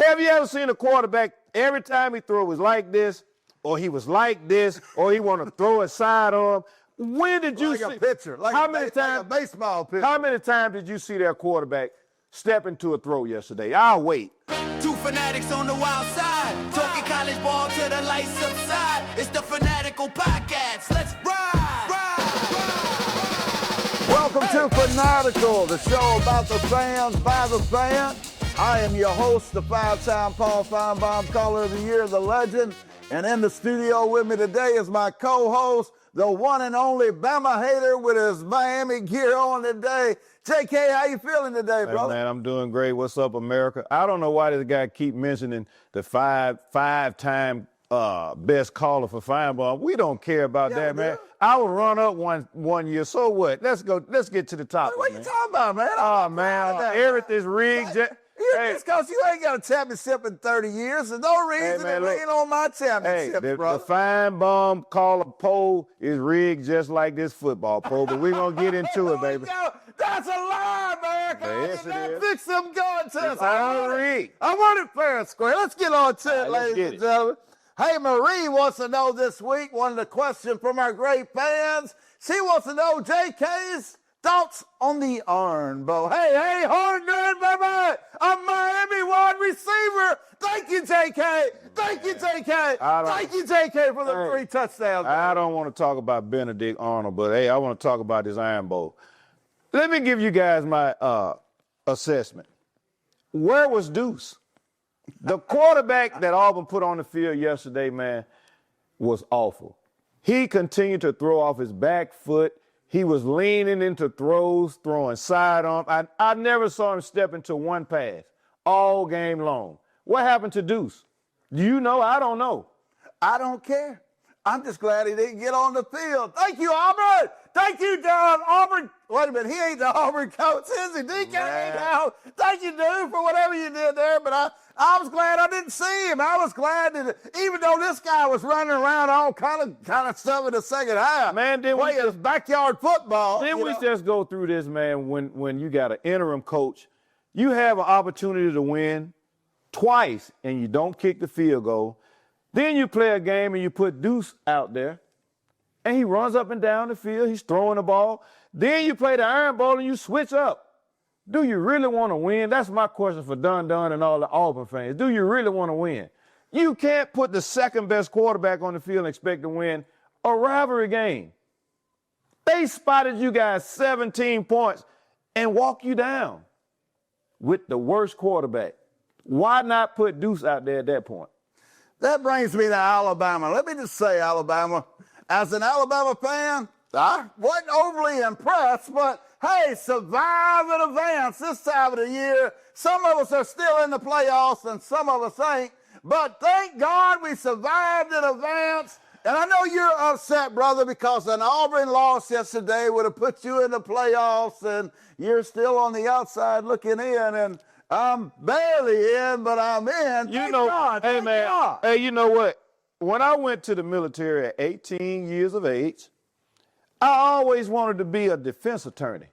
Have you ever seen a quarterback, every time he threw it was like this, or he was like this, or he want to throw a sidearm? When did you see? Like a pitcher. Like like a baseball pitcher. How many times did you see their quarterback step into a throw yesterday? I'll wait. Two fanatics on the wild side, talking college ball till the lights subside. It's the Fanatical Podcast. Let's ride, ride, ride. Welcome to Fanatical, the show about the fans, by the fans. I am your host, the five-time Paul Feinbaum Caller of the Year, the legend. And in the studio with me today is my co-host, the one and only Bama Hater with his Miami gear on today. JK, how you feeling today, brother? Hey, man, I'm doing great. What's up, America? I don't know why this guy keep mentioning the five-time best caller for Feinbaum. We don't care about that, man. I will run up one year. So what? Let's go. Let's get to the topic. What are you talking about, man? Oh, man, everything's rigged. Just because you ain't got a championship in 30 years, there's no reason to lean on my championship, brother. The Feinbaum caller poll is rigged just like this football poll, but we're going to get into it, baby. That's a lie, America. Yes, it is. Fix them going to us. I want it fair and square. Let's get on to it, ladies and gentlemen. Hey, Marie wants to know this week, one of the questions from our great fans. She wants to know JK's thoughts on the Iron Bowl. Hey, Horn Gun, baby! A Miami wide receiver. Thank you, JK. Thank you, JK. Thank you, JK, for the 3 touchdowns. I don't want to talk about Benedict Arnold, but, hey, I want to talk about this Iron Bowl. Let me give you guys my assessment. Where was Deuce? The quarterback that Auburn put on the field yesterday, man, was awful. He continued to throw off his back foot. He was leaning into throws, throwing sidearm. I never saw him step into one pass all game long. What happened to Deuce? Do you know? I don't know. I don't care. I'm just glad he didn't get on the field. Thank you, Auburn. Thank you, John. Auburn. Wait a minute. He ain't the Auburn coach, is he? DK now. Thank you, dude, for whatever you did there. But I was glad I didn't see him. I was glad that even though this guy was running around all kind of stuff in the second half. Man, then playing his backyard football. Then we just go through this, man, when you got an interim coach. You have an opportunity to win twice, and you don't kick the field goal. Then you play a game and you put Deuce out there, and he runs up and down the field. He's throwing the ball. Then you play the Iron Bowl and you switch up. Do you really want to win? That's my question for Dun and all the Auburn fans. Do you really want to win? You can't put the second-best quarterback on the field and expect to win a rivalry game. They spotted you guys 17 points and walk you down with the worst quarterback. Why not put Deuce out there at that point? That brings me to Alabama. Let me just say, Alabama, as an Alabama fan, I wasn't overly impressed, but hey, survive and advance this time of the year. Some of us are still in the playoffs and some of us ain't, but thank God we survived and advanced. And I know you're upset, brother, because an Auburn loss yesterday would have put you in the playoffs and you're still on the outside looking in, and I'm barely in, but I'm in. You know, hey, man, hey, you know what? When I went to the military at 18 years of age, I always wanted to be a defense attorney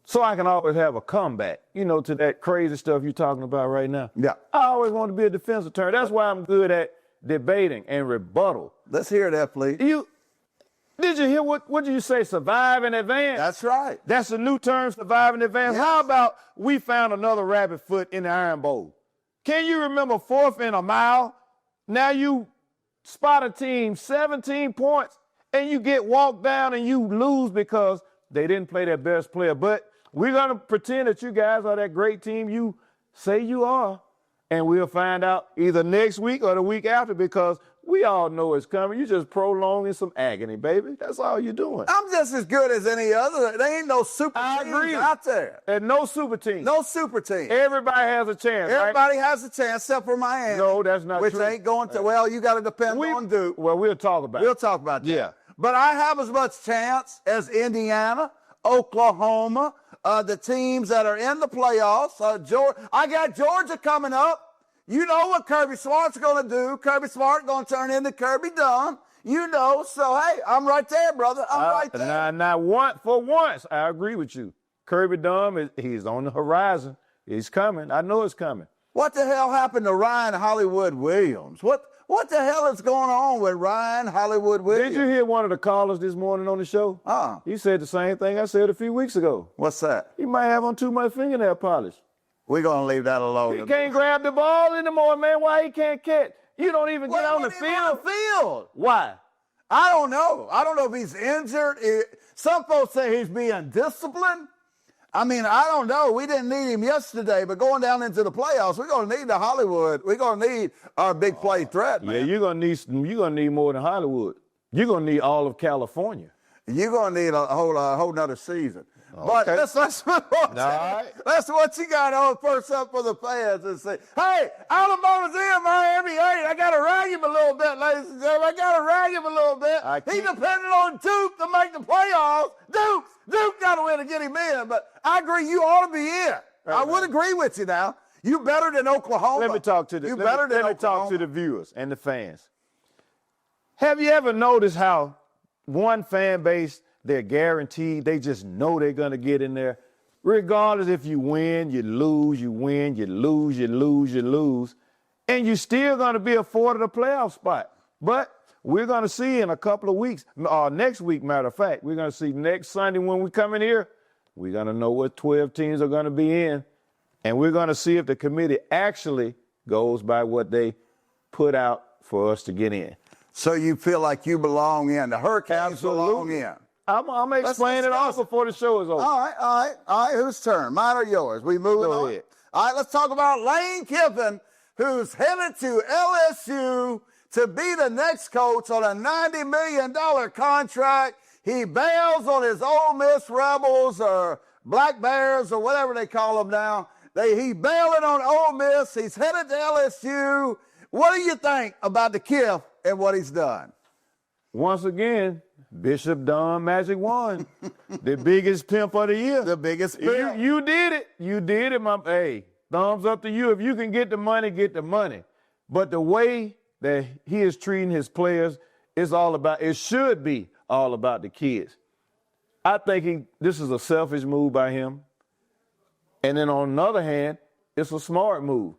so I can always have a comeback, to that crazy stuff you're talking about right now. Yeah. I always wanted to be a defense attorney. That's why I'm good at debating and rebuttal. Let's hear that, please. Did you hear what did you say, survive and advance? That's right. That's the new term, survive and advance. Yes. How about we found another rabbit foot in the Iron Bowl? Can you remember 4th and a mile? Now you spot a team 17 points and you get walked down and you lose because they didn't play their best player. But we're going to pretend that you guys are that great team you say you are, and we'll find out either next week or the week after because we all know it's coming. You're just prolonging some agony, baby. That's all you're doing. I'm just as good as any other. There ain't no super teams out there. And no super team. No super team. Everybody has a chance, Everybody has a chance except for Miami. No, that's not which true. Ain't going to. Well, you got to depend on Duke. Well, we'll talk about it. We'll talk about that. Yeah. But I have as much chance as Indiana, Oklahoma, the teams that are in the playoffs. I got Georgia coming up. You know what Kirby Smart's going to do. Kirby Smart going to turn into Kirby Dunn. So, hey, I'm right there, brother. I'm right there. For once, I agree with you. Kirby Dunn, he's on the horizon. He's coming. I know it's coming. What the hell happened to Ryan Hollywood Williams? What the hell is going on with Ryan Hollywood Williams? Did you hear one of the callers this morning on the show? He said the same thing I said a few weeks ago. What's that? He might have on too much fingernail polish. We're going to leave that alone. He can't grab the ball anymore, man. Why he can't catch? You don't even get on the field. Why? I don't know. I don't know if he's injured. Some folks say he's being disciplined. I mean, I don't know. We didn't need him yesterday, but going down into the playoffs, we're going to need the Hollywood. We're going to need our big play threat, man. Yeah, you're going to need more than Hollywood. You're going to need all of California. You're going to need a whole nother season. But Okay. that's what you got on first up for the fans and say, hey, Alabama's in, Miami ain't. I got to rag him a little bit, ladies and gentlemen. I got to rag him a little bit. He depended on Duke to make the playoffs. Duke got to win to get him in. But I agree, you ought to be in. I would agree with you now. You better than Oklahoma. Let me talk to the viewers and the fans. Have you ever noticed how one fan base, they're guaranteed, they just know they're going to get in there? Regardless if you win, you lose, you win, you lose, you lose, you lose, and you're still going to be afforded a playoff spot. But we're going to see in a couple of weeks, next week, matter of fact, we're going to see next Sunday when we come in here, we're going to know what 12 teams are going to be in, and we're going to see if the committee actually goes by what they put out for us to get in. So you feel like you belong in. The Hurricanes belong in. I'm going to explain it all before the show is over. All right. Whose turn? Mine or yours? We moving on? Go ahead. All right, let's talk about Lane Kiffin, who's headed to LSU to be the next coach on a $90 million contract. He bails on his Ole Miss Rebels or Black Bears or whatever they call them now. He bailing on Ole Miss. He's headed to LSU. What do you think about the Kiff and what he's done? Once again, Bishop Don Magic Wand, the biggest pimp of the year. The biggest pimp. You did it. You did it, hey, thumbs up to you. If you can get the money, get the money. But the way that he is treating his players, it should be all about the kids. I think this is a selfish move by him. And then on the other hand, it's a smart move.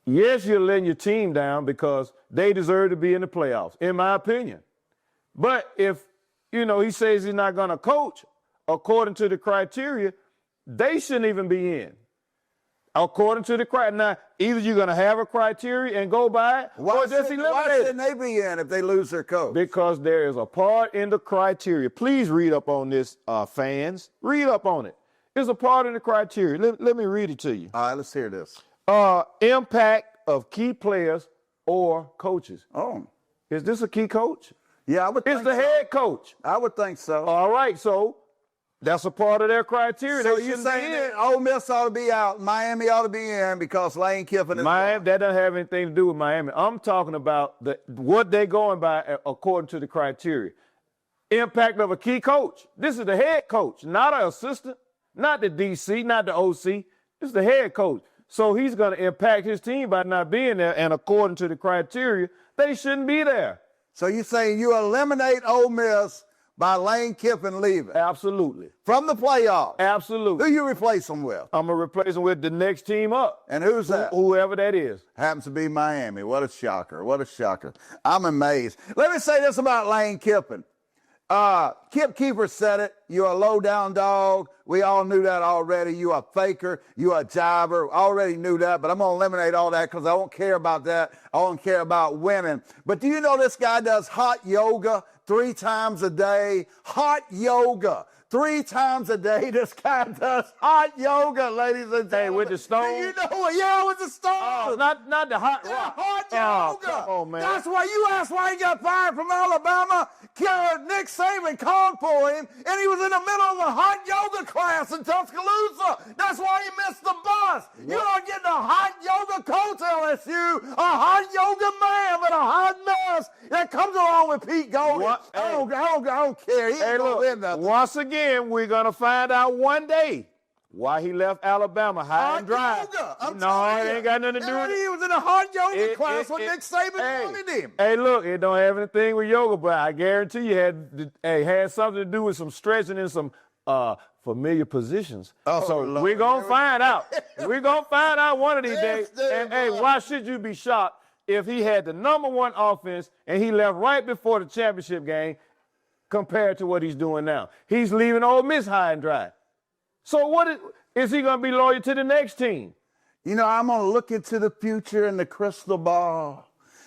Yes, you're letting your team down because they deserve to be in the playoffs, in my opinion. But if, he says he's not going to coach according to the criteria, they shouldn't even be in. According to the criteria. Now, either you're going to have a criteria and go by it, or just eliminate it. Why shouldn't they be in if they lose their coach? Because there is a part in the criteria. Please read up on this, fans. Read up on it. There's a part in the criteria. Let me read it to you. All right, let's hear this. Impact of key players or coaches. Oh. Is this a key coach? Yeah, I would think It's the head coach. I would think so. All right, so that's a part of their criteria. So you're saying that Ole Miss ought to be out, Miami ought to be in because Lane Kiffin is Miami, that doesn't have anything to do with Miami. I'm talking about what they're going by according to the criteria. Impact of a key coach. This is the head coach, not an assistant, not the DC, not the OC. This is the head coach. So he's going to impact his team by not being there, and according to the criteria, they shouldn't be there. So you're saying you eliminate Ole Miss by Lane Kiffin leaving? Absolutely. From the playoffs? Absolutely. Who you replace him with? I'm going to replace him with the next team up. And who's that? Whoever that is. Happens to be Miami. What a shocker. What a shocker. I'm amazed. Let me say this about Lane Kiffin. Kip Keeper said it. You're a low-down dog. We all knew that already. You're a faker. You're a jobber. Already knew that, but I'm going to eliminate all that because I don't care about that. I don't care about winning. But do you know this guy does hot yoga 3 times a day? Hot yoga. 3 times a day, this guy does hot yoga, ladies and gentlemen. Hey, with the stone? Do you know what? Yeah, with the stone. Oh, not the hot rock. Hot yoga. Come on, man. That's why you asked why he got fired from Alabama. Nick Saban called for him, and he was in the middle of a hot yoga class in Tuscaloosa. That's why he missed the bus. What? You're not getting a hot yoga coach, LSU, a hot yoga man with a hot mess that comes along with Pete Golding. I don't care. He ain't gonna win nothing. Once again, we're going to find out one day why he left Alabama high and dry. Yoga. It ain't got nothing to do with it. He was in a hot yoga class when Nick Saban wanted him. Hey, look, it don't have anything with yoga, but I guarantee you had something to do with some stretching and some familiar positions. Oh, so Lord. we're going to find out. We're going to find out one of these days. And, hey, why should you be shocked if he had the #1 offense and he left right before the championship game compared to what he's doing now? He's leaving Ole Miss high and dry. So what is he going to be loyal to the next team? You know, I'm going to look into the future in the crystal ball.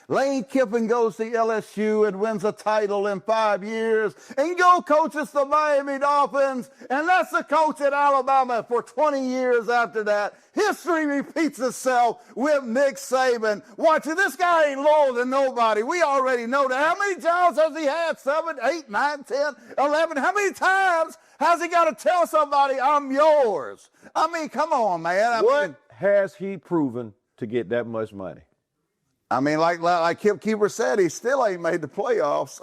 Lane Kiffin goes to LSU and wins a title in 5 years and go coaches the Miami Dolphins, and that's the coach at Alabama for 20 years after that. History repeats itself with Nick Saban. Watching this guy ain't loyal to nobody. We already know that. How many jobs has he had? 7, 8, 9, 10, 11? How many times has he got to tell somebody, I'm yours? I mean, come on, man. What has he proven to get that much money? I mean, like Kip Keeper said, he still ain't made the playoffs.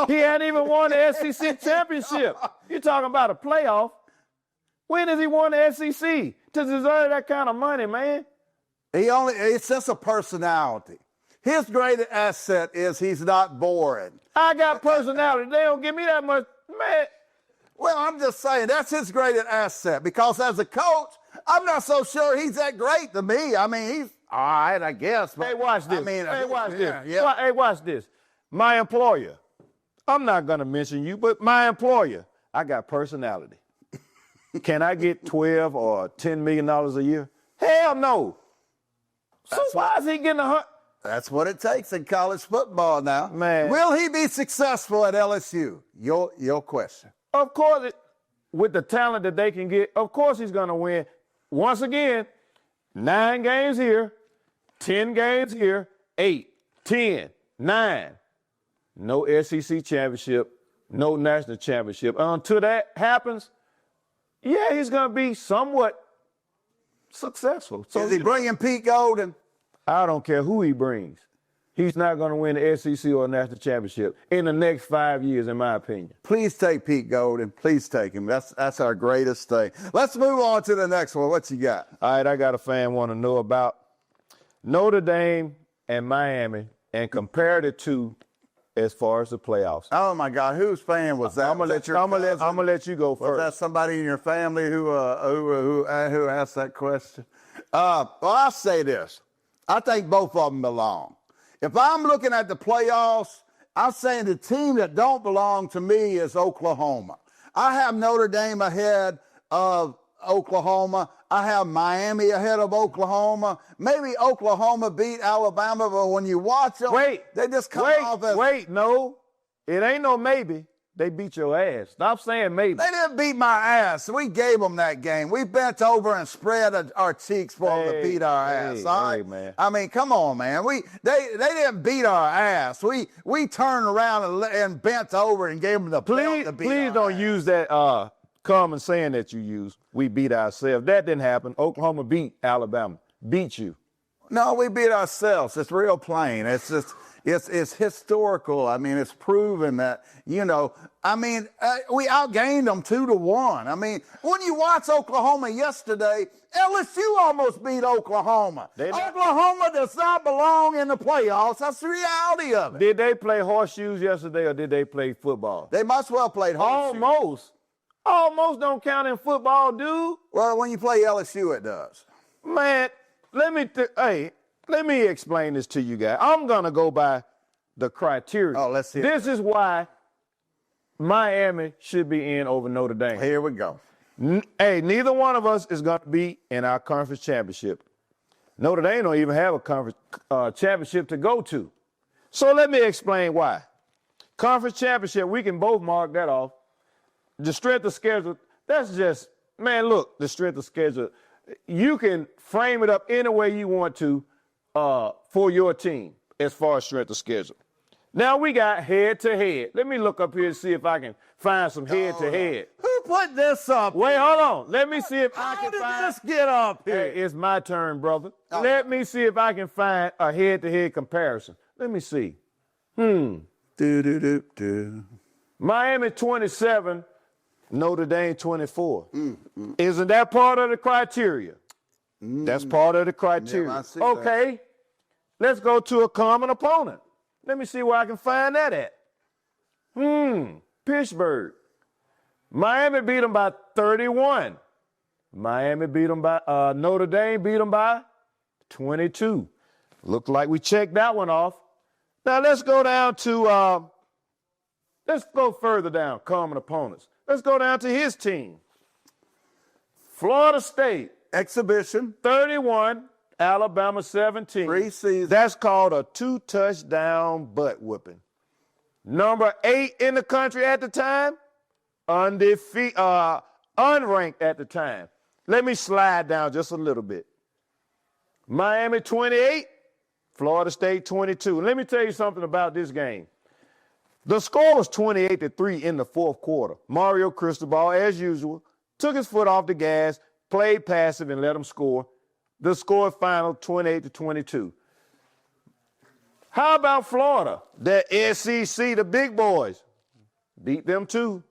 He hadn't even won the SEC championship. You're talking about a playoff. When has he won the SEC to deserve that kind of money, man? It's just a personality. His greatest asset is he's not boring. I got personality. They don't give me that much, man. Well, I'm just saying that's his greatest asset because as a coach, I'm not so sure he's that great to me. I mean, he's all right, I guess. But, hey, watch this. I mean, hey, watch this. Yeah. Hey, watch this. My employer. I'm not going to mention you, but my employer. I got personality. Can I get $12 or $10 million a year? Hell no. So why is he getting That's what it takes in college football now. Man. Will he be successful at LSU? Your question. Of course, with the talent that they can get, of course he's going to win. Once again, 9 games here, 10 games here, 8, 10, 9. No SEC championship, no national championship. Until that happens, yeah, he's going to be somewhat successful. So is he bringing Pete Golden? I don't care who he brings. He's not going to win the SEC or a national championship in the next 5 years, in my opinion. Please take Pete Golden. Please take him. That's our greatest thing. Let's move on to the next one. What you got? All right, I got a fan want to know about Notre Dame and Miami and compare the two as far as the playoffs. Oh my God, whose fan was that? I'm gonna let you go first. Was that somebody in your family who asked that question? Well, I'll say this. I think both of them belong. If I'm looking at the playoffs, I'm saying the team that don't belong to me is Oklahoma. I have Notre Dame ahead of Oklahoma. I have Miami ahead of Oklahoma. Maybe Oklahoma beat Alabama, but when you watch them, they just come off as... No. It ain't no maybe. They beat your ass. Stop saying maybe. They didn't beat my ass. We gave them that game. We bent over and spread our cheeks for them to beat our ass. All right, man. I mean, come on, man. They didn't beat our ass. We turned around and bent over and gave them the belt to beat Please our don't ass. use that common saying that you use. We beat ourselves. That didn't happen. Oklahoma beat Alabama. Beat you. No, we beat ourselves. It's real plain. It's just... It's historical. I mean, it's proven that, we outgained them 2-1. I mean, when you watch Oklahoma yesterday, LSU almost beat Oklahoma. Oklahoma does not belong in the playoffs. That's the reality of it. Did they play horseshoes yesterday or did they play football? They must well played horseshoes. Almost. Almost don't count in football, dude. Well, when you play LSU, it does. Man, let me explain this to you guys. I'm going to go by the criteria. Oh, let's see. This is why Miami should be in over Notre Dame. Here we go. Neither one of us is going to be in our conference championship. Notre Dame don't even have a conference championship to go to. So let me explain why. Conference championship, we can both mark that off. The strength of schedule, that's just, man, look, the strength of schedule, you can frame it up any way you want to for your team as far as strength of schedule. Now we got head-to-head. Let me look up here and see if I can find some head-to-head. Who put this up? Wait, hold on. Let me see if I How can did find... this get up here? Hey, it's my turn, brother. Oh. Let me see if I can find a head-to-head comparison. Let me see. Miami 27, Notre Dame 24. Isn't that part of the criteria? That's part of the criteria. Yeah, I see okay. that. Let's go to a common opponent. Let me see where I can find that at. Pittsburgh. Miami beat them by 31. Miami beat them by, Notre Dame beat them by 22. Looked like we checked that one off. Now let's go down to, let's go further down, common opponents. Let's go down to his team. Florida State. Exhibition. 31, Alabama 17. Preseason. That's called a 2-touchdown butt whooping. Number 8 in the country at the time, unranked at the time. Let me slide down just a little bit. Miami 28, Florida State 22. Let me tell you something about this game. The score was 28-3 in the fourth quarter. Mario Cristobal, as usual, took his foot off the gas, played passive, and let them score. The score final 28-22. How about Florida? The SEC, the big boys, beat them too.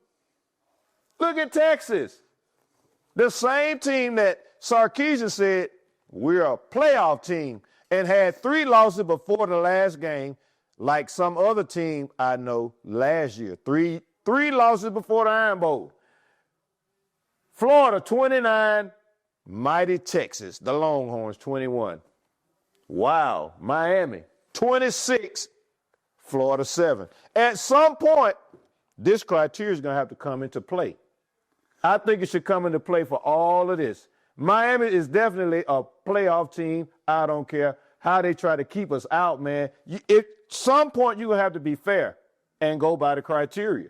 Look at Texas. The same team that Sarkisian said, we're a playoff team, and had 3 losses before the last game, like some other team I know last year. Three losses before the Iron Bowl. Florida 29, mighty Texas, the Longhorns 21. Wow, Miami 26, Florida 7. At some point, this criteria is going to have to come into play. I think it should come into play for all of this. Miami is definitely a playoff team. I don't care how they try to keep us out, man. At some point, you're going to have to be fair and go by the criteria.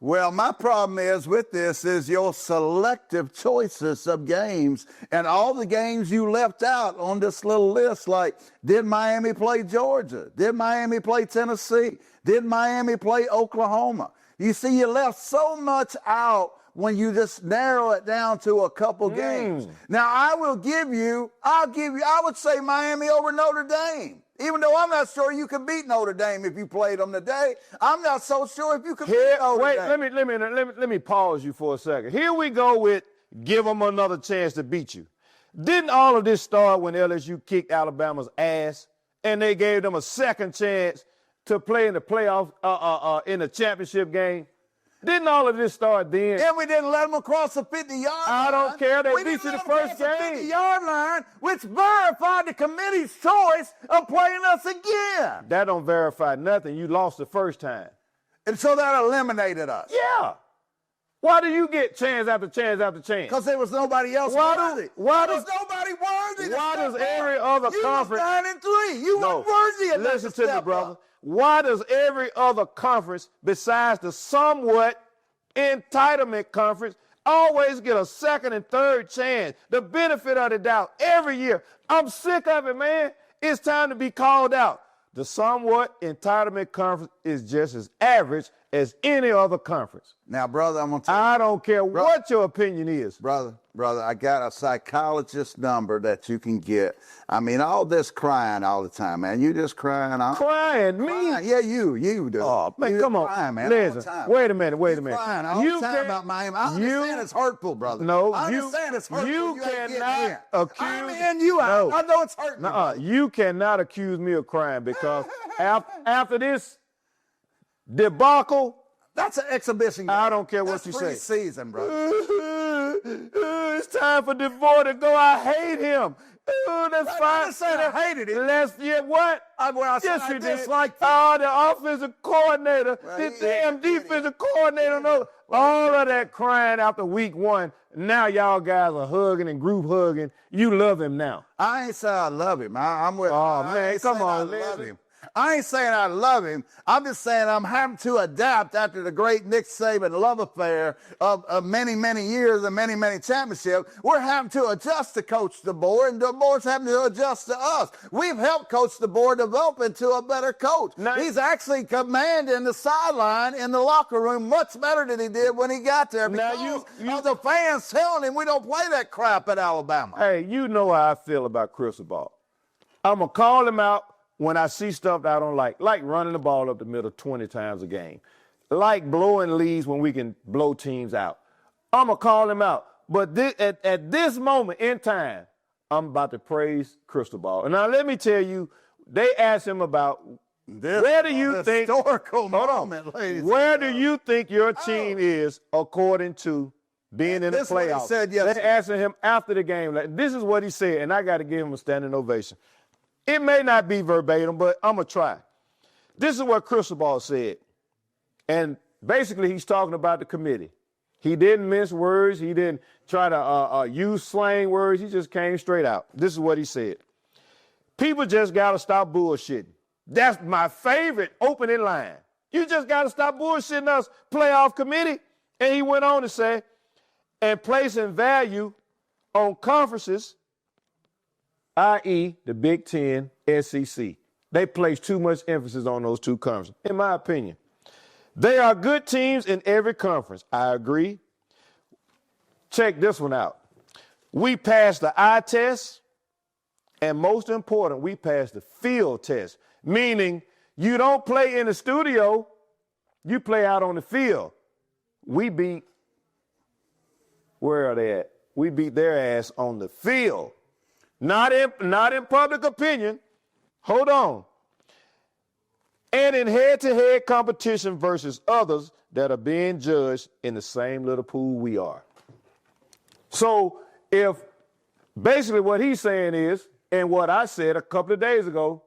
Well, my problem is with this is your selective choices of games and all the games you left out on this little list, like did Miami play Georgia? Did Miami play Tennessee? Did Miami play Oklahoma? You see, you left so much out when you just narrow it down to a couple games. Now, I would say Miami over Notre Dame. Even though I'm not sure you can beat Notre Dame if you played them today, I'm not so sure if you can beat Notre Dame. Let me pause you for a second. Here we go with give them another chance to beat you. Didn't all of this start when LSU kicked Alabama's ass and they gave them a second chance to play in the playoff, in the championship game? Didn't all of this start then? And we didn't let them across the 50-yard line. I don't care. They beat you the first game. The 50-yard line, which verified the committee's choice of playing us again. That don't verify nothing. You lost the first time. And so that eliminated us. Yeah. Why do you get chance after chance after chance? Because there was nobody else worthy. Why does nobody worthy? Why does every other conference? You was 9-3. You weren't worthy of Listen to me, brother. Why does every other conference besides the somewhat entitlement conference always get a second and third chance, the benefit of the doubt every year? I'm sick of it, man. It's time to be called out. The somewhat entitlement conference is just as average as any other conference. Now, brother, I'm going to tell you. I don't care what your opinion is. Brother, I got a psychologist number that you can get. I mean, all this crying all the time, man. You just crying. Crying? Me? Yeah, you do. Oh, man, you come on. crying, man, listen, wait a minute. Crying all the time about Miami. I understand it's hurtful, brother. No, I understand it's hurtful. You cannot accuse. I'm in you. No. I know it's hurtful. You cannot accuse me of crying because after this debacle, that's an exhibition game. I don't care what you say. Preseason, bro. It's time for DeVore to go. I hate him. That's fine. I said I hated him. What? I said I disliked him. Oh, the offensive coordinator, the damn defensive coordinator. No, all of that crying after week 1. Now y'all guys are hugging and group hugging. You love him now. I ain't saying I love him. I'm with. Oh man, come on, I love him. I ain't saying I love him. I'm just saying I'm having to adapt after the great Nick Saban love affair of many, many years and many, many championships. We're having to adjust to Coach DeBoer, and DeBoer's having to adjust to us. We've helped Coach DeBoer develop into a better coach. He's actually commanding the sideline in the locker room much better than he did when he got there because of the fans telling him we don't play that crap at Alabama. Hey, you know how I feel about Cristobal. I'm going to call him out when I see stuff that I don't like running the ball up the middle 20 times a game, like blowing leads when we can blow teams out. I'm going to call him out. But at this moment in time, I'm about to praise Cristobal. And now let me tell you, they asked him about Where do you think? Historical Hold moment, on. ladies. Where do you think your team is according to being in the This is what he playoffs? said yesterday. They asking him after the game. Like, this is what he said, and I got to give him a standing ovation. It may not be verbatim, but I'm gonna try. This is what Cristobal said, and basically he's talking about the committee. He didn't mince words. He didn't try to use slang words. He just came straight out. This is what he said. People just got to stop bullshitting. That's my favorite opening line. You just got to stop bullshitting us, playoff committee. And he went on to say, and placing value on conferences, i.e. the Big Ten, SEC. They place too much emphasis on those two conferences, in my opinion. They are good teams in every conference. I agree. Check this one out. We passed the eye test, and most important, we passed the field test, meaning you don't play in the studio, you play out on the field. We beat, where are they at? We beat their ass on the field. Not in public opinion. Hold on. And in head-to-head competition versus others that are being judged in the same little pool we are. So if basically what he's saying is, and what I said a couple of days ago,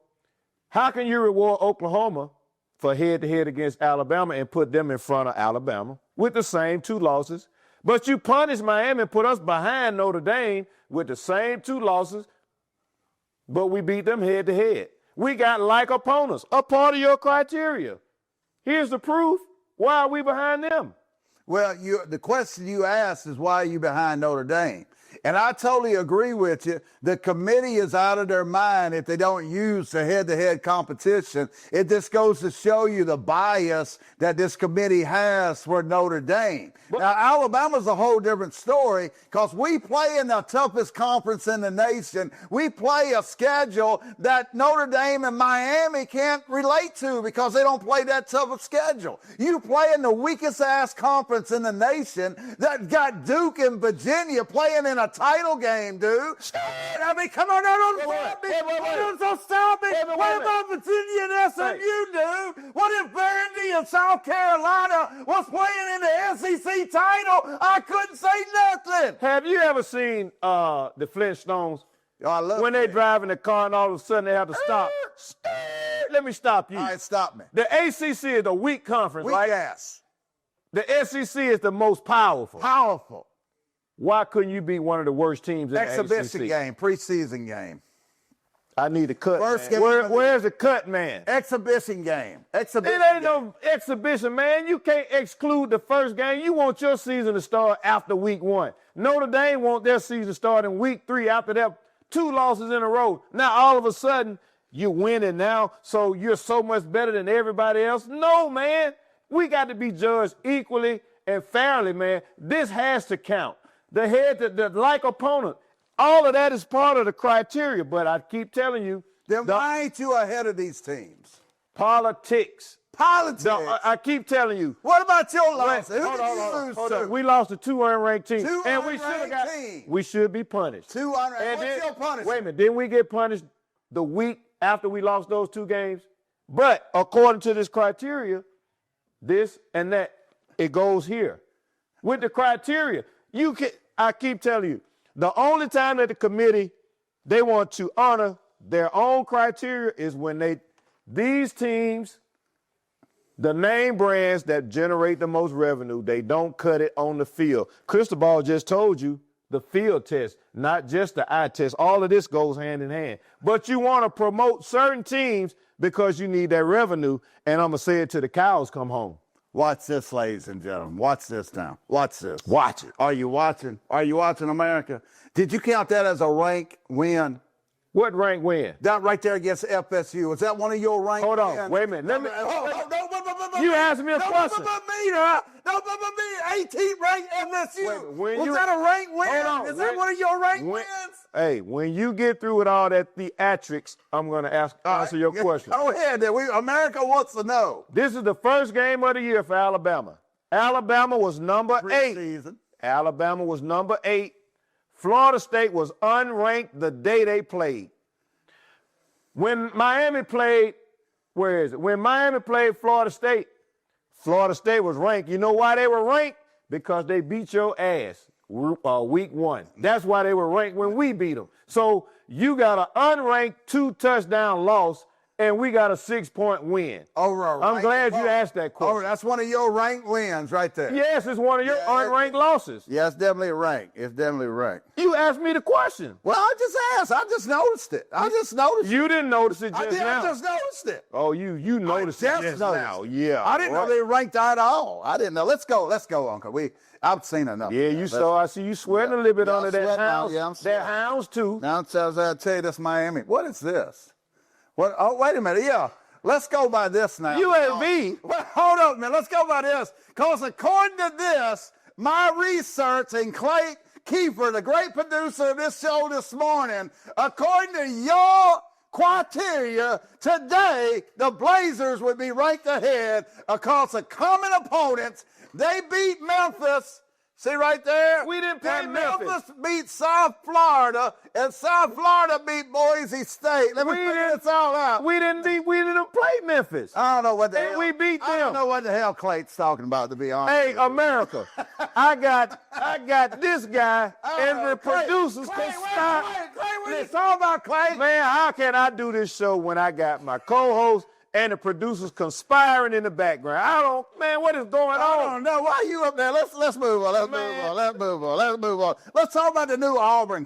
how can you reward Oklahoma for head-to-head against Alabama and put them in front of Alabama with the same two losses, but you punish Miami and put us behind Notre Dame with the same two losses, but we beat them head-to-head? We got like opponents, a part of your criteria. Here's the proof. Why are we behind them? Well, the question you asked is why are you behind Notre Dame? And I totally agree with you. The committee is out of their mind if they don't use the head-to-head competition. It just goes to show you the bias that this committee has for Notre Dame. Now, Alabama's a whole different story because we play in the toughest conference in the nation. We play a schedule that Notre Dame and Miami can't relate to because they don't play that tough of schedule. You play in the weakest-ass conference in the nation that got Duke and Virginia playing in a title game, dude. I mean, come on, don't stop me. Don't stop me. What about Virginia and SMU, dude? What if Vandy and South Carolina was playing in the SEC title? I couldn't say nothing. Have you ever seen the Flintstones? Oh, I love when they drive in the car and all of a sudden they have to stop. Let me stop you. All right, stop me. The ACC is the weak conference, right? Yes. The SEC is the most powerful. Powerful. Why couldn't you be one of the worst teams in the ACC? Exhibition game, preseason game. I need a cut. First man. Where's the cut, man? Exhibition game. It ain't no exhibition, man. You can't exclude the first game. You want your season to start after week 1. Notre Dame want their season to start in week 3 after their 2 losses in a row. Now, all of a sudden, you're winning now, so you're so much better than everybody else. No, man. We got to be judged equally and fairly, man. This has to count. The like opponent, all of that is part of the criteria, but I keep telling you. Then why ain't you ahead of these teams? Politics. Politics? I keep telling you. What about your losses? Who Hold did you lose to? We lost to 2 unranked teams. Two and unranked teams. We should be punished. 2 unranked. What's your punishment? Wait a minute. Didn't we get punished the week after we lost those 2 games? But according to this criteria, this and that, it goes here. With the criteria, I keep telling you, the only time that the committee, they want to honor their own criteria is when these teams, the name brands that generate the most revenue, they don't cut it on the field. Cristobal just told you the field test, not just the eye test. All of this goes hand in hand. But you want to promote certain teams because you need that revenue, and I'm going to say it till the cows come home. Watch this, ladies and gentlemen. Watch this now. Watch this. Watch it. Are you watching? Are you watching, America? Did you count that as a rank win? What rank win? That right there against FSU. Was that one of your rank Hold on. wins? Wait a minute. You asked me a question. No, 18th ranked FSU. Was that a rank win? Hold on. Is that one of your rank wins? Hey, when you get through with all that theatrics, I'm going to answer your question. Go ahead. America wants to know. This is the first game of the year for Alabama. Alabama was number 8. Preseason. Alabama was number 8. Florida State was unranked the day they played. When Miami played Where is it? When Miami played Florida State was ranked. You know why they were ranked? Because they beat your ass week 1. That's why they were ranked when we beat them. So you got an unranked 2-touchdown loss, and we got a 6-point win. I'm glad you asked that question. Oh, that's one of your ranked wins right there. Yes, it's one of your unranked losses. Yeah, it's definitely ranked. It's definitely ranked. You asked me the question. Well, I just asked. I just noticed it. You didn't notice it just now. I just noticed it. Oh, you noticed it just now. Yeah. I didn't know they ranked at all. I didn't know. Let's go, Uncle. I've seen enough. Yeah, you saw. I see you sweating a little bit under that hounds. Yeah, I'm that hounds too. Now, I tell you this, Miami. What is this? What? Oh, wait a minute. Yeah, let's go by this now. UNV. Well, hold up, man. Let's go by this. Because according to this, my research and Clay Kiefer, the great producer of this show this morning, according to your criteria, today the Blazers would be ranked ahead because of common opponents. They beat Memphis. See right there? We didn't play Memphis beat South Florida, and South Florida beat Boise State. Let me figure this all out. We didn't play Memphis. I don't know what the hell. We beat them. I don't know what the hell Clay's talking about, to be honest. Hey, America, I got this guy, and the producers can stop. Clay, what are you talking about, Clay? Man, how can I do this show when I got my co-host and the producers conspiring in the background? What is going on? I don't know. Why are you up there? Let's move on. Let's move on. Let's talk about the new Auburn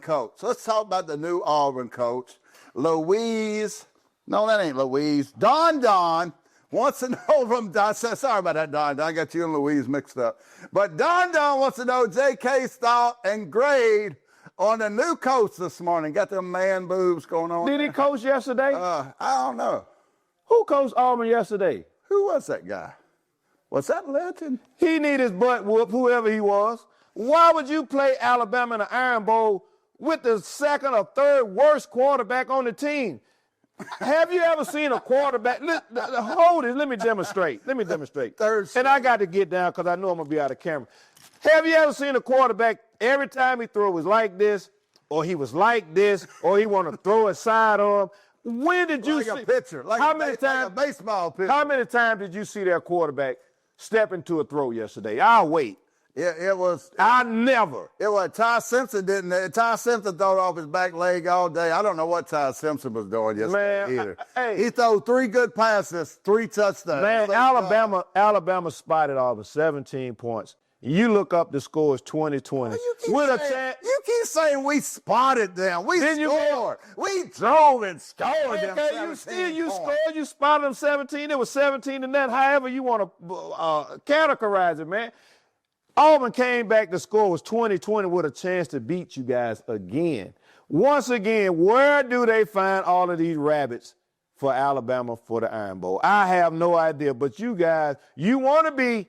coach. Louise. No, that ain't Louise. Don wants to know from Don. Sorry about that, Don. I got you and Louise mixed up. But Don wants to know JK's thought and grade on the new coach this morning. Got them man boobs going on. Did he coach yesterday? I don't know. Who coached Auburn yesterday? Who was that guy? Was that legend? He need his butt whooped, whoever he was. Why would you play Alabama in the Iron Bowl with the second or third worst quarterback on the team? Have you ever seen a quarterback? Hold it. Let me demonstrate. And I got to get down because I know I'm going to be out of camera. Have you ever seen a quarterback, every time he threw, it was like this, or he was like this, or he want to throw a sidearm? When did you see a pitcher? Like a baseball pitcher. How many times did you see their quarterback step into a throw yesterday? I'll wait. Yeah, it was. I never. It was. Ty Simpson didn't. Ty Simpson threw off his back leg all day. I don't know what Ty Simpson was doing yesterday either. He threw 3 good passes, 3 touchdowns. Man, Alabama spotted Auburn 17 points. You look up the scores 2020. You keep saying we spotted them. We scored. We drove and scored them. Okay, you scored. You spotted them 17. It was 17 to nothing. However you want to categorize it, man. Auburn came back. The score was 2020 with a chance to beat you guys again. Once again, where do they find all of these rabbits for Alabama for the Iron Bowl? I have no idea. But you guys, you want to be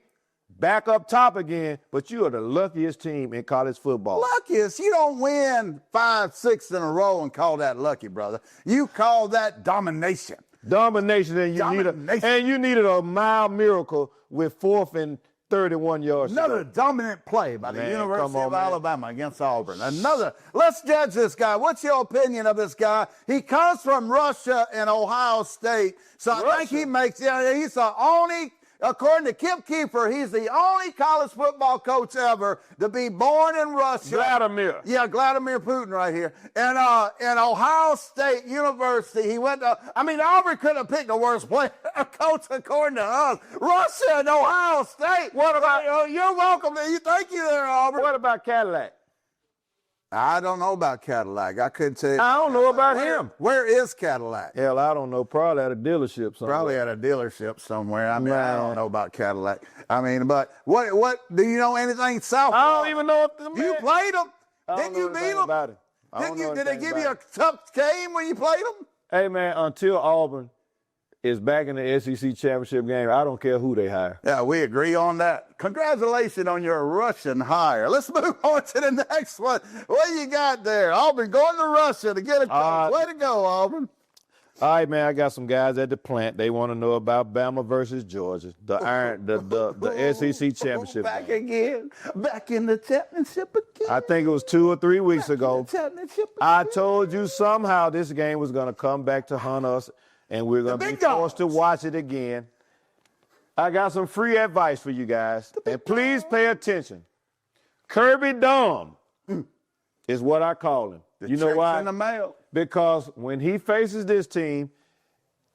back up top again, but you are the luckiest team in college football. Luckiest? You don't win 5, 6 in a row and call that lucky, brother. You call that domination. Domination, and you needed a mild miracle with 4th and 31 yards. Another dominant play by the University of Alabama against Auburn. Let's judge this guy. What's your opinion of this guy? He comes from Russia and Ohio State, so I think he makes. He's the only. According to Kip Kiefer, he's the only college football coach ever to be born in Russia. Vladimir. Yeah, Vladimir Putin right here. And Ohio State University, he went to, Auburn couldn't have picked a worse player, coach according to us. Russia and Ohio State. What about? You're welcome. Thank you there, Auburn. What about Cadillac? I don't know about Cadillac. I couldn't tell you. I don't know about him. Where is Cadillac? Hell, I don't know. Probably at a dealership somewhere. I don't know about Cadillac. But what do you know anything south? I don't even know. You played them. Didn't you beat them? Did they give you a tough game when you played them? Hey, man, until Auburn is back in the SEC championship game, I don't care who they hire. Yeah, we agree on that. Congratulations on your Russian hire. Let's move on to the next one. What you got there? Auburn going to Russia to get a coach. Way to go, Auburn. All right, man, I got some guys at the plant. They want to know about Bama versus Georgia, the SEC championship game. Back in the championship again. I think it was 2 or 3 weeks ago. I told you somehow this game was going to come back to hunt us. and we're going to be forced to watch it again. I got some free advice for you guys, and please pay attention. Kirby Dumb is what I call him. You know why? In the mail. Because when he faces this team,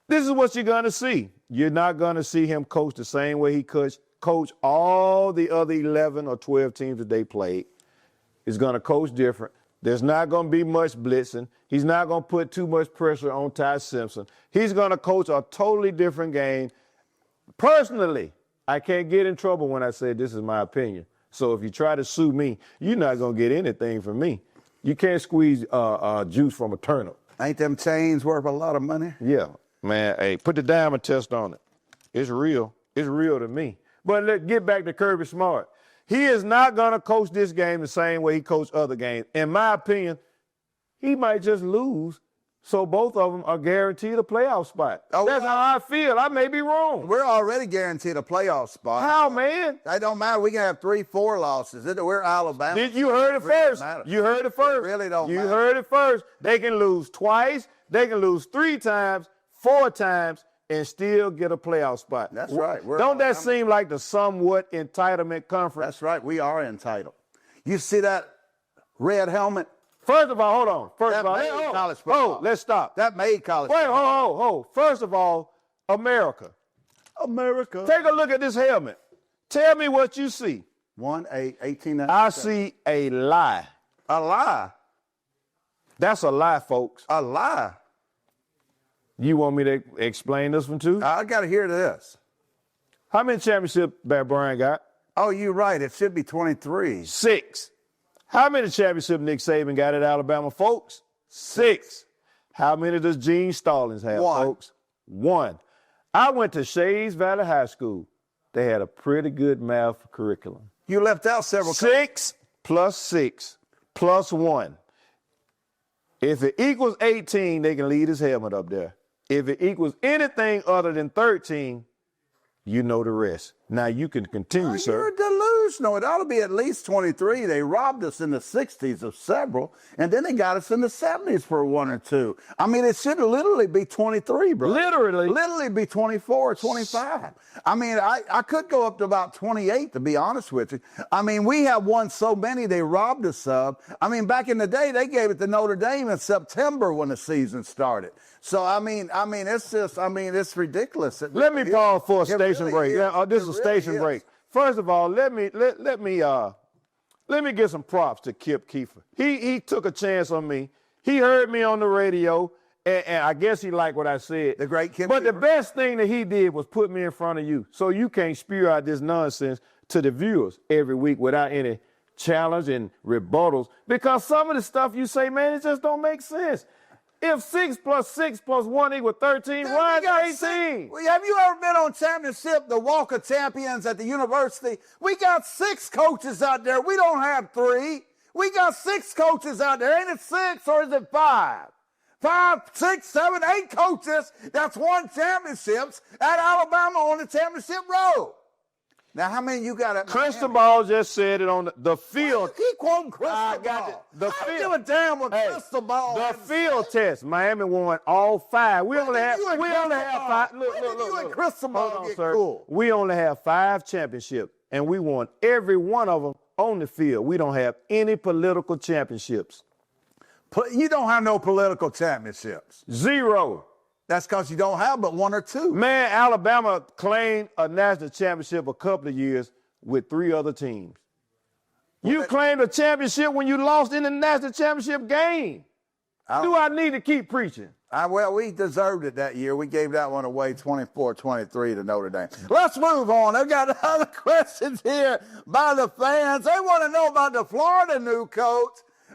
this is what you're going to see. You're not going to see him coach the same way he coached all the other 11 or 12 teams that they played. He's going to coach different. There's not going to be much blitzing. He's not going to put too much pressure on Ty Simpson. He's going to coach a totally different game. Personally, I can't get in trouble when I say this is my opinion. So if you try to sue me, you're not going to get anything from me. You can't squeeze juice from a turnip. Ain't them chains worth a lot of money? Yeah, man. Hey, put the diamond test on it. It's real. It's real to me. But let's get back to Kirby Smart. He is not going to coach this game the same way he coached other games. In my opinion, he might just lose, so both of them are guaranteed a playoff spot. Oh, that's how I feel. I may be wrong. We're already guaranteed a playoff spot. How, man? It don't matter. We can have 3-4 losses. We're Alabama. You heard it first. Matter. You heard it first. It really don't You matter. heard it first. They can lose twice. They can lose 3 times, 4 times, and still get a playoff spot. That's right. Don't that seem like the somewhat entitlement conference? That's right. We are entitled. You see that red helmet? First of all, hold on. First That of all, made college football. let's stop. That made college Wait, football. hold. First of all, America. America. Take a look at this helmet. Tell me what you see. 1-8-18. I see a lie. A lie. That's a lie, folks. A lie. You want me to explain this one too? I got to hear this. How many championships Bear Bryant got? Oh, you're right. It should be 23. 6. How many championships Nick Saban got at Alabama, folks? 6. How many does Gene Stallings have, 1. folks? 1. I went to Shays Valley High School. They had a pretty good math curriculum. You left out several. 6 plus 6 plus 1. If it equals 18, they can leave his helmet up there. If it equals anything other than 13, you know the rest. Now you can continue, sir. You're delusional. It ought to be at least 23. They robbed us in the 60s of several, and then they got us in the 70s for 1 or 2. I mean, it should literally be 23, bro. Literally be 24 or 25. I mean, I could go up to about 28, to be honest with you. I mean, we have won so many they robbed us of. I mean, back in the day, they gave it to Notre Dame in September when the season started. So, I mean, it's just, it's ridiculous. Let me pause for a station really break. is. Yeah, this is a station break. First of all, let me give some props to Kip Keefer. He took a chance on me. He heard me on the radio, and I guess he liked what I said. The great Kip But Keefer. the best thing that he did was put me in front of you, so you can't spew out this nonsense to the viewers every week without any challenge and rebuttals. Because some of the stuff you say, man, it just don't make sense. If 6 plus 6 plus 1 equals 13, why is 18? Have you ever been on championship, the Walk of Champions at the university? We got 6 coaches out there. We don't have 3. We got 6 coaches out there. Ain't it 6 or is it 5? 5, 6, 7, 8 coaches that's won championships at Alabama on the championship road. Now, how many you got at Cristobal just said it on the field. You keep quoting Cristobal. I got it. I don't give a damn what Cristobal The had to field say. test. Miami won all 5. We only have you and 5. Cristobal- Look, when did you and Cristobal Hold on, get sir. cool? We only have 5 championships, and we won every one of them on the field. We don't have any political championships. You don't have no political championships. 0. That's because you don't have but 1 or 2. Man, Alabama claimed a national championship a couple of years with 3 other teams. You claimed a championship when you lost in the national championship game. Do I need to keep preaching? Well, we deserved it that year. We gave that one away 24-23 to Notre Dame. Let's move on. I've got other questions here by the fans. They want to know about the Florida new coach.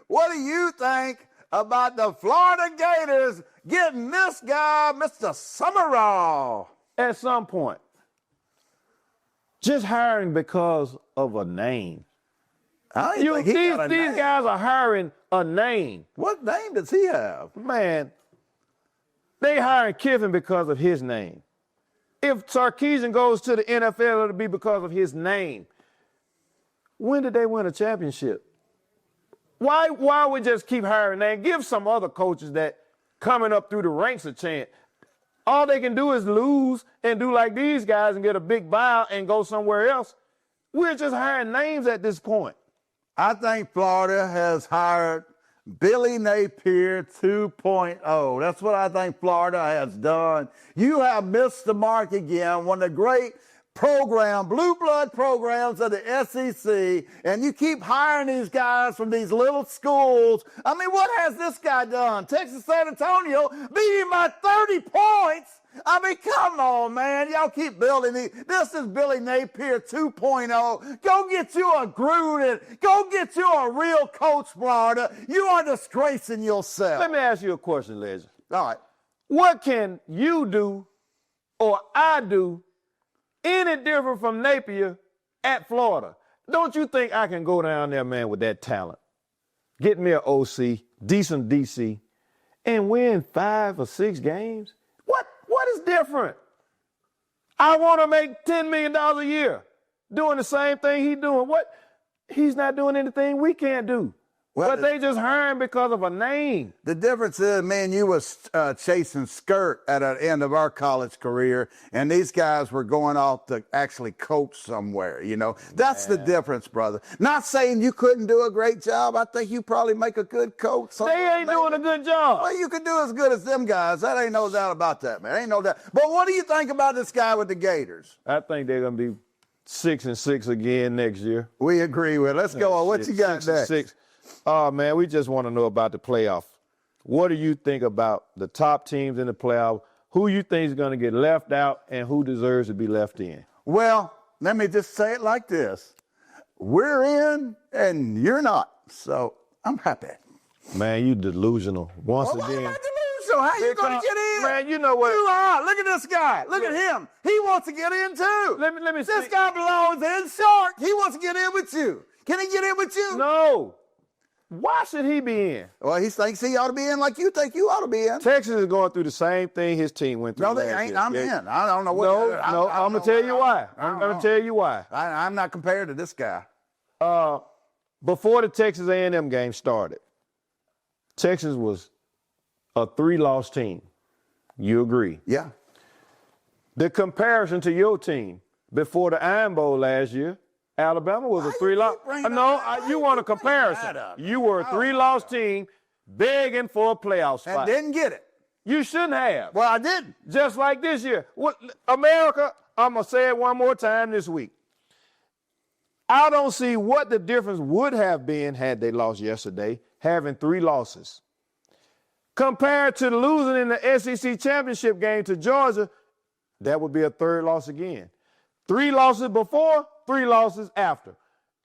What do you think about the Florida Gators getting this guy, Mr. Summerall? At some point, just hiring because of a name. I don't think he got a These name. guys are hiring a name. What name does he have? Man, they hiring Kiffin because of his name. If Sarkisian goes to the NFL, it'll be because of his name. When did they win a championship? Why we just keep hiring names? Give some other coaches that coming up through the ranks a chance. All they can do is lose and do like these guys and get a big buyout and go somewhere else. We're just hiring names at this point. I think Florida has hired Billy Napier 2.0. That's what I think Florida has done. You have missed the mark again. One of the great blue blood programs of the SEC, and you keep hiring these guys from these little schools. I mean, what has this guy done? Texas San Antonio beat him by 30 points. I mean, come on, man. Y'all keep building these. This is Billy Napier 2.0. Go get you a Gruden. Go get you a real coach, Florida. You are disgracing yourself. Let me ask you a question, Legend. All right. What can you do or I do any different from Napier at Florida? Don't you think I can go down there, man, with that talent, get me an OC, decent DC, and win 5 or 6 games? What is different? I want to make $10 million a year doing the same thing he's doing. What? He's not doing anything we can't do. Well, but they just hiring because of a name. The difference is, man, you was chasing skirt at the end of our college career, and these guys were going off to actually coach somewhere, you know. That's the difference, brother. Not saying you couldn't do a great job. I think you probably make a good coach. They ain't doing a good job. Well, you can do as good as them guys. That ain't no doubt about that, man. Ain't no doubt. But what do you think about this guy with the Gators? I think they're going to be 6-6 again next year. We agree with it. Let's go on. What you got next? 6-6. Oh, man, we just want to know about the playoff. What do you think about the top teams in the playoff? Who you think is going to get left out and who deserves to be left in? Well, let me just say it like this. We're in and you're not. So I'm happy. Man, you delusional. Once Why again. am I delusional? How you going to get in? Man, you know what? You are. Look at this guy. Look at him. He wants to get in too. Let me This see. guy belongs in Shark. He wants to get in with you. Can he get in with you? No. Why should he be in? Well, he thinks he ought to be in like you think you ought to be in. Texas is going through the same thing his team went through. No, they last ain't. year. I'm in. I don't know what. No, I'm going to tell you why. I'm going to tell you why. I'm not compared to this guy. Before the Texas A&M game started, Texas was a 3-loss team. You agree? Yeah. The comparison to your team before the Iron Bowl last year, Alabama was a 3-loss. You want a comparison. You were a 3-loss team begging for a playoff spot. And didn't get it. You shouldn't have. Well, I didn't. Just like this year. America, I'm going to say it one more time this week. I don't see what the difference would have been had they lost yesterday, having 3 losses. Compared to losing in the SEC championship game to Georgia, that would be a 3rd loss again. 3 losses before, 3 losses after.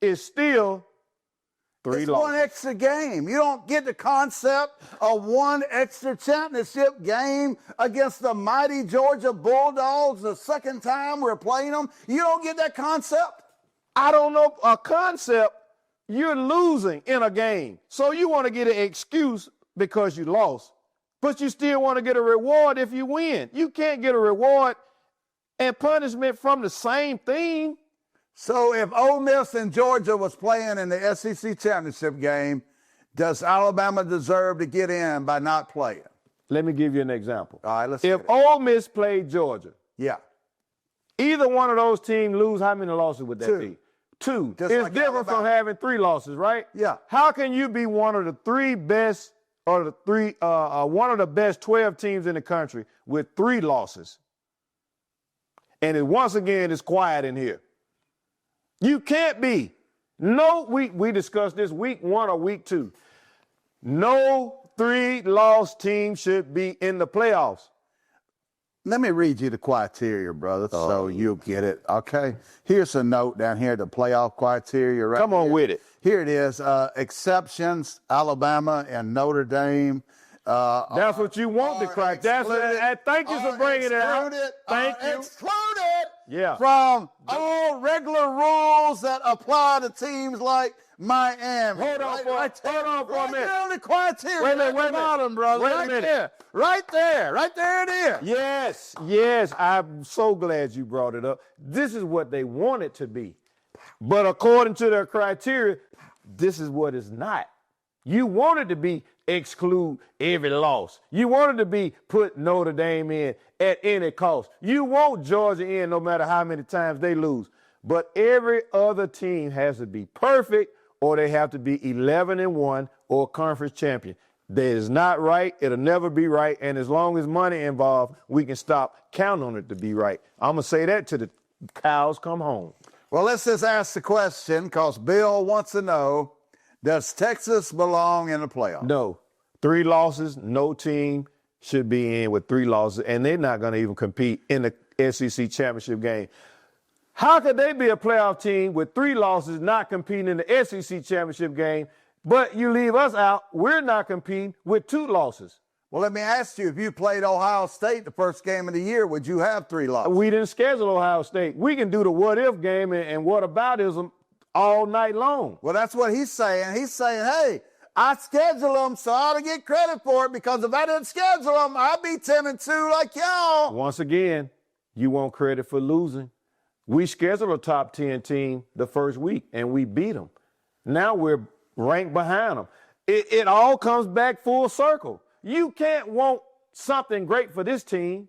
It's still 3 losses. It's one extra game. You don't get the concept of one extra championship game against the mighty Georgia Bulldogs the second time we're playing them. You don't get that concept? I don't know a concept. You're losing in a game. So you want to get an excuse because you lost, but you still want to get a reward if you win. You can't get a reward and punishment from the same thing. So if Ole Miss and Georgia was playing in the SEC championship game, does Alabama deserve to get in by not playing? Let me give you an example. All right, let's If Ole Miss played Georgia, yeah, either one of those teams lose, how many losses would that 2. be? 2. Just It's like different from Alabama. having 3 losses, right? Yeah. How can you be one of the 3 best or one of the best 12 teams in the country with 3 losses? And once again, it's quiet in here. You can't be. No, we discussed this week 1 or week 2. No 3-loss team should be in the playoffs. Let me read you the criteria, brother, so you'll get it, okay? Here's a note down here, the playoff criteria. Right Come on here. with it. Here it is. Exceptions, Alabama and Notre Dame. That's what you want to crack. Thank you for bringing it out. Thank you. Excluded from all regular rules that apply to teams like Miami. Hold on for a minute. There on the criteria. Wait a minute. Bottom, brother. Wait a right minute. there. Right there it is. Yes, I'm so glad you brought it up. This is what they want it to be. But according to their criteria, this is what it's not. You want it to be exclude every loss. You wanted to be put Notre Dame in at any cost. You want Georgia in no matter how many times they lose. But every other team has to be perfect or they have to be 11-1 or conference champion. That is not right. It'll never be right. And as long as money involved, we can stop counting on it to be right. I'm going to say that till the cows come home. Well, let's just ask the question because Bill wants to know, does Texas belong in the playoffs? No. 3 losses, no team should be in with 3 losses, and they're not going to even compete in the SEC championship game. How could they be a playoff team with 3 losses, not competing in the SEC championship game, but you leave us out, we're not competing with 2 losses? Well, let me ask you, if you played Ohio State the first game of the year, would you have 3 losses? We didn't schedule Ohio State. We can do the what-if game and whataboutism all night long. Well, that's what he's saying. He's saying, hey, I schedule them, so I ought to get credit for it because if I didn't schedule them, I'd be 10-2 like y'all. Once again, you want credit for losing. We scheduled a top 10 team the first week, and we beat them. Now we're ranked behind them. It all comes back full circle. You can't want something great for this team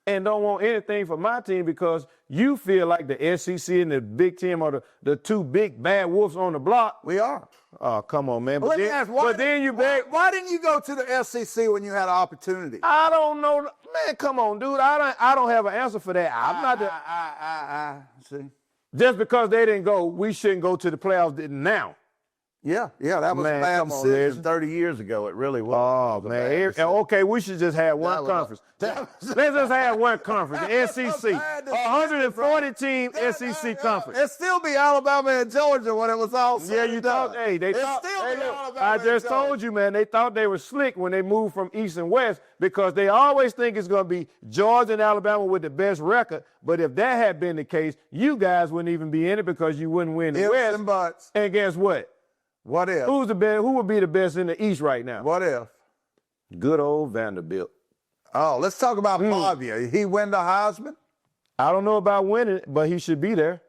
and don't want anything for my team because you feel like the SEC and the Big Ten are the 2 big bad wolves on the block. We are. Oh, come on, man. Well, let me ask, why didn't you go to the SEC when you had an opportunity? I don't know. Man, come on, dude. I don't have an answer for that. I'm not see. Just because they didn't go, we shouldn't go to the playoffs now. Yeah, that was Man, a bad come on, decision Liz. 30 years ago. It really was. Oh, man. Okay, we should just have one conference. Let's just have one conference, the SEC. 140-team SEC conference. It'd still be Alabama and Georgia when it was all said Yeah, and you done. thought, hey, they thought, still hey, be look, Alabama I and just Georgia. told you, man, they thought they were slick when they moved from East and West because they always think it's going to be Georgia and Alabama with the best record. But if that had been the case, you guys wouldn't even be in it because you wouldn't win the Ifs West. and buts. And guess what? What if? Who's the best? Who would be the best in the East right now? What if? Good old Vanderbilt. Oh, let's talk about Pavia. He win the Heisman? I don't know about winning, but he should be there.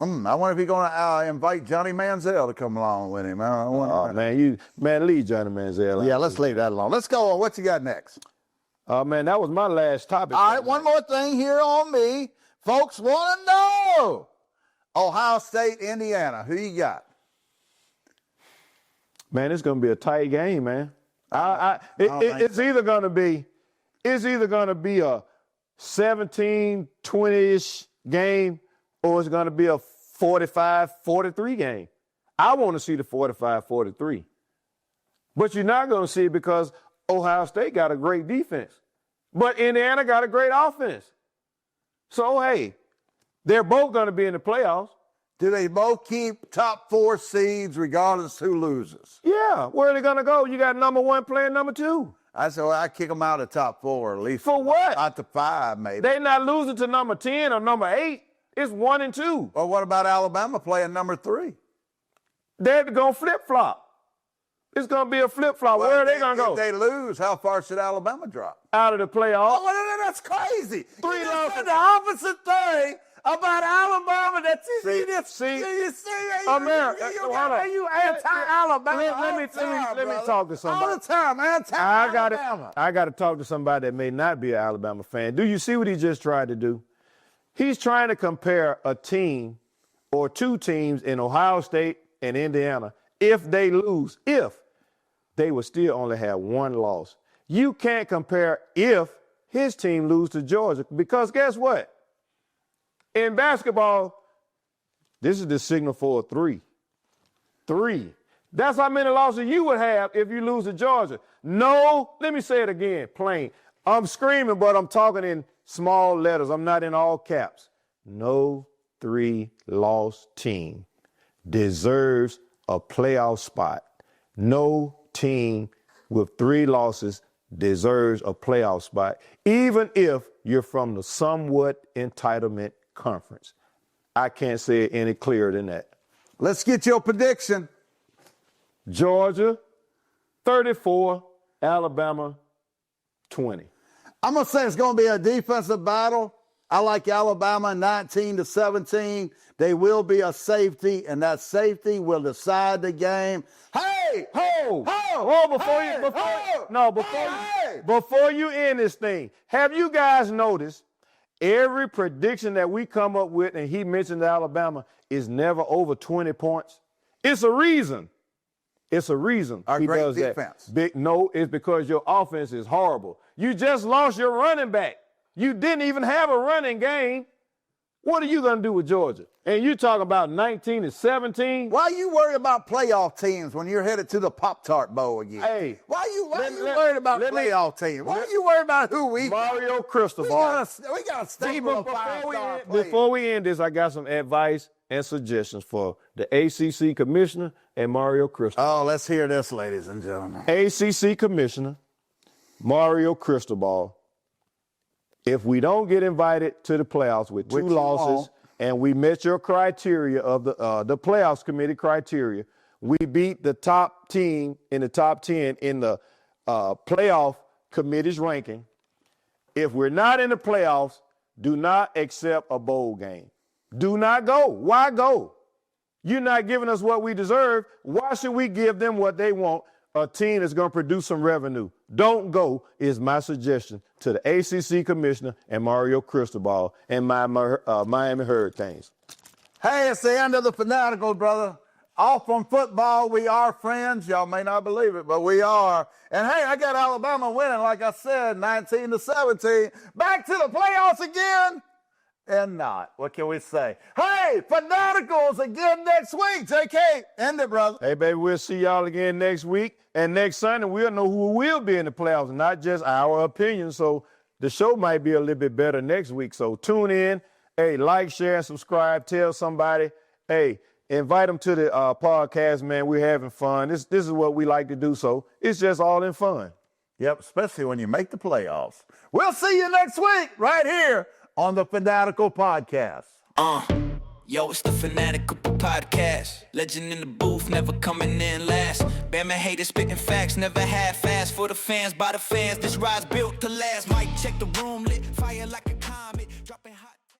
I wonder if he's going to invite Johnny Manziel to come along with him. I wonder. Oh, man, leave Johnny Manziel out. Yeah, let's leave that alone. Let's go on. What you got next? Man, that was my last topic. All right, one more thing here on me. Folks want to know. Ohio State, Indiana. Who you got? Man, it's going to be a tight game, man. It's either going to be a 17-20-ish game or it's going to be a 45-43 game. I want to see the 45-43. But you're not going to see it because Ohio State got a great defense. But Indiana got a great offense. So, hey, they're both going to be in the playoffs. Do they both keep top 4 seeds regardless who loses? Yeah, where are they going to go? You got number 1 playing number 2. I said, well, I kick them out of top 4 at least. For what? Out to 5, maybe. They're not losing to number 10 or number 8. It's 1 and 2. Or what about Alabama playing number 3? They're going to flip-flop. It's going to be a flip-flop. Well, where are they going to go? If they lose, how far should Alabama drop? Out of the playoffs. Oh, well, that's crazy. 3 you just losses. said the opposite thing about Alabama. That's you America, you anti-Alabama. Let me talk to somebody. All the time, anti-Alabama. I got to talk to somebody that may not be an Alabama fan. Do you see what he just tried to do? He's trying to compare a team or 2 teams in Ohio State and Indiana. If they lose, they will still only have 1 loss. You can't compare if his team lose to Georgia because guess what? In basketball, this is the signal for a 3. 3. That's how many losses you would have if you lose to Georgia. No, let me say it again, plain. I'm screaming, but I'm talking in small letters. I'm not in all caps. No 3-loss team deserves a playoff spot. No team with 3 losses deserves a playoff spot, even if you're from the somewhat entitlement conference. I can't say it any clearer than that. Let's get your prediction. Georgia, 34, Alabama, 20. I'm going to say it's going to be a defensive battle. I like Alabama 19-17. They will be a safety, and that safety will decide the game. Hey! Ho! Before you end this thing, have you guys noticed every prediction that we come up with, and he mentioned Alabama, is never over 20 points? It's a reason. It's a reason. Our he great does defense. That. No, it's because your offense is horrible. You just lost your running back. You didn't even have a running game. What are you going to do with Georgia? And you talk about 19-17. Why you worry about playoff teams when you're headed to the Pop-Tart Bowl again? Hey. Why you worried about playoff teams? Why are you worried about who we Mario Cristobal. We got a stable of five-star players. Before we end this, I got some advice and suggestions for the ACC commissioner and Mario Cristobal. Oh, let's hear this, ladies and gentlemen. ACC commissioner Mario Cristobal. If we don't get invited to the playoffs with two losses and we met your criteria of the playoffs committee criteria, we beat the top team in the top 10 in the playoff committee's ranking. If we're not in the playoffs, do not accept a bowl game. Do not go. Why go? You're not giving us what we deserve. Why should we give them what they want? A team that's going to produce some revenue. Don't go is my suggestion to the ACC commissioner and Mario Cristobal and my Miami Hurricanes. Hey, it's the end of the Fanatical, brother. Off from football, we are friends. Y'all may not believe it, but we are. And hey, I got Alabama winning, like I said, 19-17. Back to the playoffs again. And not. What can we say? Hey, Fanaticals again next week. JK, end it, brother. Hey, baby, we'll see y'all again next week. And next Sunday, we'll know who will be in the playoffs, not just our opinion. So the show might be a little bit better next week. So tune in. Hey, like, share, and subscribe. Tell somebody. Hey, invite them to the podcast, man. We're having fun. This is what we like to do. So it's just all in fun. Yep, especially when you make the playoffs. We'll see you next week right here on the Fanatical Podcast. Yo, it's the Fanatical Podcast. Legend in the booth, never coming in last. Bama Hater spitting facts, never half-ass. For the fans, by the fans, this ride's built to last. Mic check the room, lit fire like